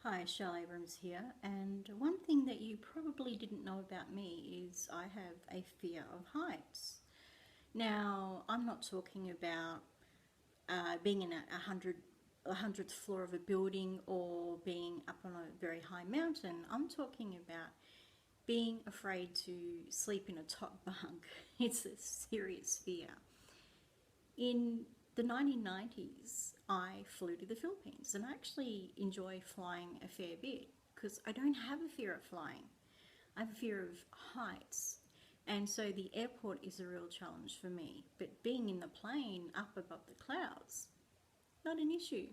Hi, Chell here, and one thing that you probably didn't know about me is I have a fear of heights. Now, I'm not talking about being in a hundredth floor of a building or being up on a very high mountain. I'm talking about being afraid to sleep in a top bunk. It's a serious fear. In the 1990s, I flew to the Philippines and I actually enjoy flying a fair bit because I don't have a fear of flying. I have a fear of heights. And so the airport is a real challenge for me. But being in the plane up above the clouds, not an issue.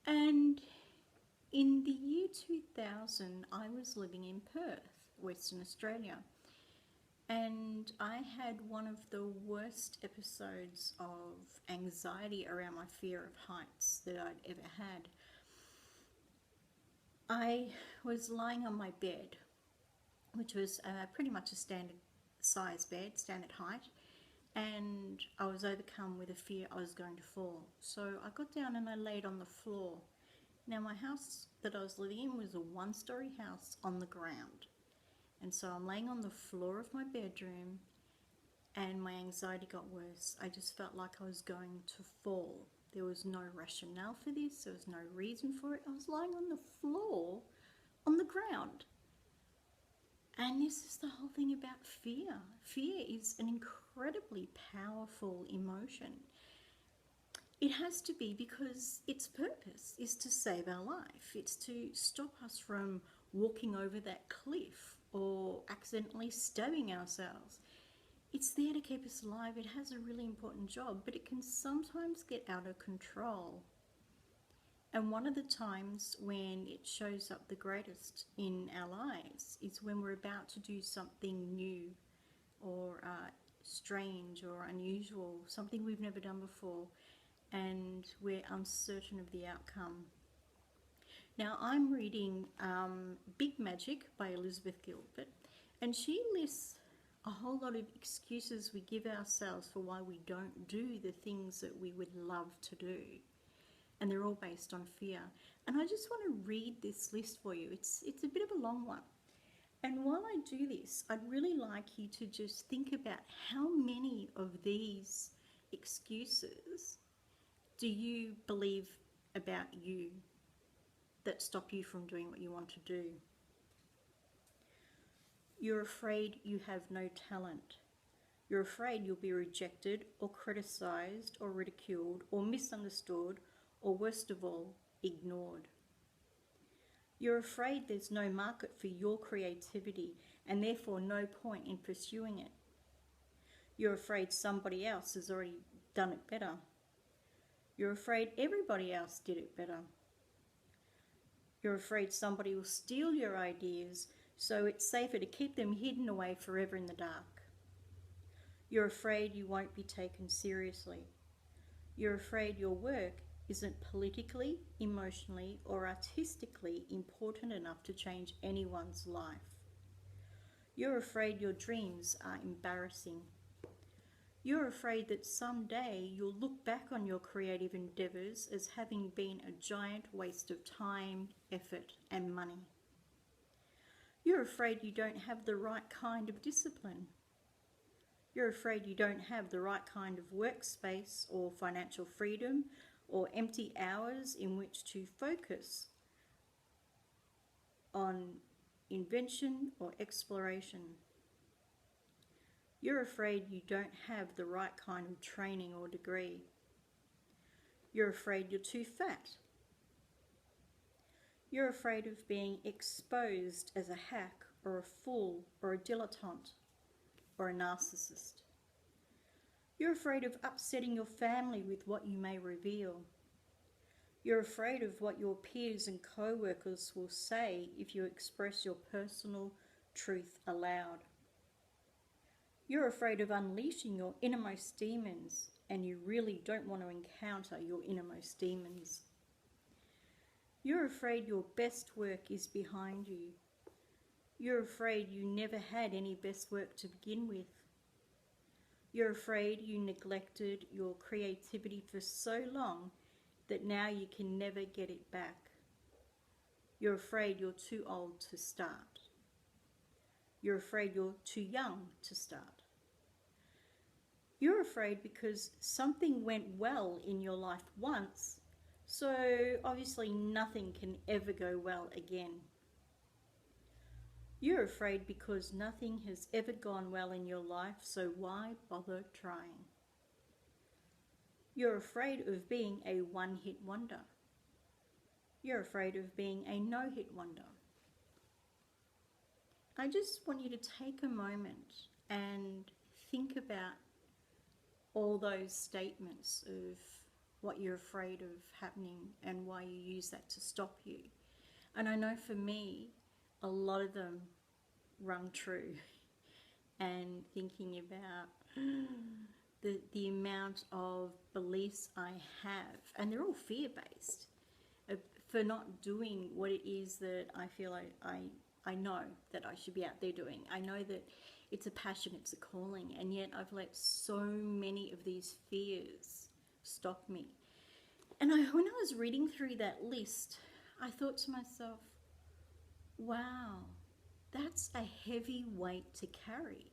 And in the year 2000, I was living in Perth, Western Australia. And I had one of the worst episodes of anxiety around my fear of heights that I'd ever had. I was lying on my bed, which was pretty much a standard size bed, standard height, and I was overcome with a fear I was going to fall. So I got down and I laid on the floor. Now, my house that I was living in was a one-story house on the ground. And so I'm laying on the floor of my bedroom and my anxiety got worse. I just felt like I was going to fall. There was no rationale for this. There was no reason for it. I was lying on the floor on the ground. And this is the whole thing about fear. Fear is an incredibly powerful emotion. It has to be because its purpose is to save our life. It's to stop us from walking over that cliff or accidentally stabbing ourselves. It's there to keep us alive. It has a really important job, but it can sometimes get out of control. And one of the times when it shows up the greatest in our lives is when we're about to do something new or strange or unusual, something we've never done before, and we're uncertain of the outcome. Now, I'm reading Big Magic by Elizabeth Gilbert, and she lists a whole lot of excuses we give ourselves for why we don't do the things that we would love to do. And they're all based on fear. And I just want to read this list for you. It's a bit of a long one. And while I do this, I'd really like you to just think about how many of these excuses do you believe about you that stop you from doing what you want to do. You're afraid you have no talent. You're afraid you'll be rejected or criticized or ridiculed or misunderstood or worst of all, ignored. You're afraid there's no market for your creativity and therefore no point in pursuing it. You're afraid somebody else has already done it better. You're afraid everybody else did it better. You're afraid somebody will steal your ideas, so it's safer to keep them hidden away forever in the dark. You're afraid you won't be taken seriously. You're afraid your work isn't politically, emotionally, or artistically important enough to change anyone's life. You're afraid your dreams are embarrassing. You're afraid that someday you'll look back on your creative endeavours as having been a giant waste of time, effort, and money. You're afraid you don't have the right kind of discipline. You're afraid you don't have the right kind of workspace or financial freedom or empty hours in which to focus on invention or exploration. You're afraid you don't have the right kind of training or degree. You're afraid you're too fat. You're afraid of being exposed as a hack or a fool or a dilettante or a narcissist. You're afraid of upsetting your family with what you may reveal. You're afraid of what your peers and co-workers will say if you express your personal truth aloud. You're afraid of unleashing your innermost demons, and you really don't want to encounter your innermost demons. You're afraid your best work is behind you. You're afraid you never had any best work to begin with. You're afraid you neglected your creativity for so long that now you can never get it back. You're afraid you're too old to start. You're afraid you're too young to start. You're afraid because something went well in your life once, so obviously nothing can ever go well again. You're afraid because nothing has ever gone well in your life, so why bother trying? You're afraid of being a one-hit wonder. You're afraid of being a no-hit wonder. I just want you to take a moment and think about all those statements of what you're afraid of happening and why you use that to stop you. And I know for me, a lot of them rung true. And thinking about the amount of beliefs I have, and they're all fear-based, for not doing what it is that I feel I know that I should be out there doing. I know that it's a passion, it's a calling, and yet I've let so many of these fears stop me. And when I was reading through that list, I thought to myself, wow, that's a heavy weight to carry.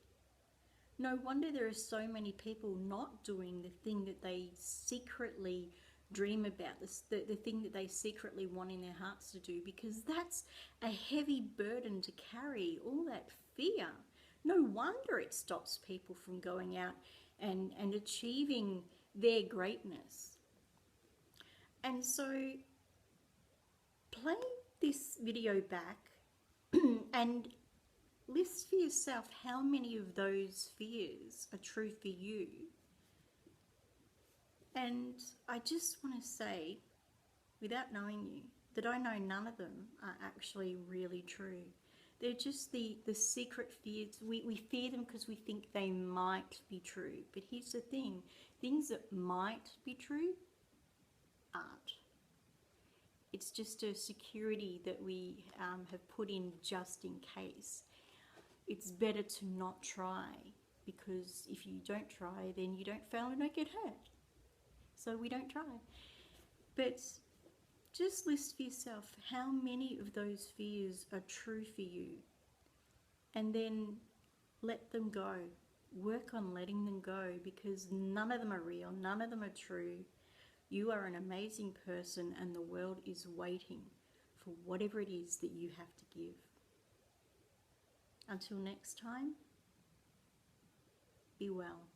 No wonder there are so many people not doing the thing that they secretly dream about, the thing that they secretly want in their hearts to do, because that's a heavy burden to carry, all that fear. No wonder it stops people from going out and achieving their greatness. And so play this video back and list for yourself how many of those fears are true for you. And I just want to say, without knowing you, that I know none of them are actually really true. They're just the secret fears. We fear them because we think they might be true. But here's the thing, things that might be true aren't. It's just a security that we have put in just in case. It's better to not try, because if you don't try, then you don't fail and don't get hurt. So we don't try. But just list for yourself how many of those fears are true for you, and then let them go. Work on letting them go, because none of them are real, none of them are true. You are an amazing person, and the world is waiting for whatever it is that you have to give. Until next time, be well.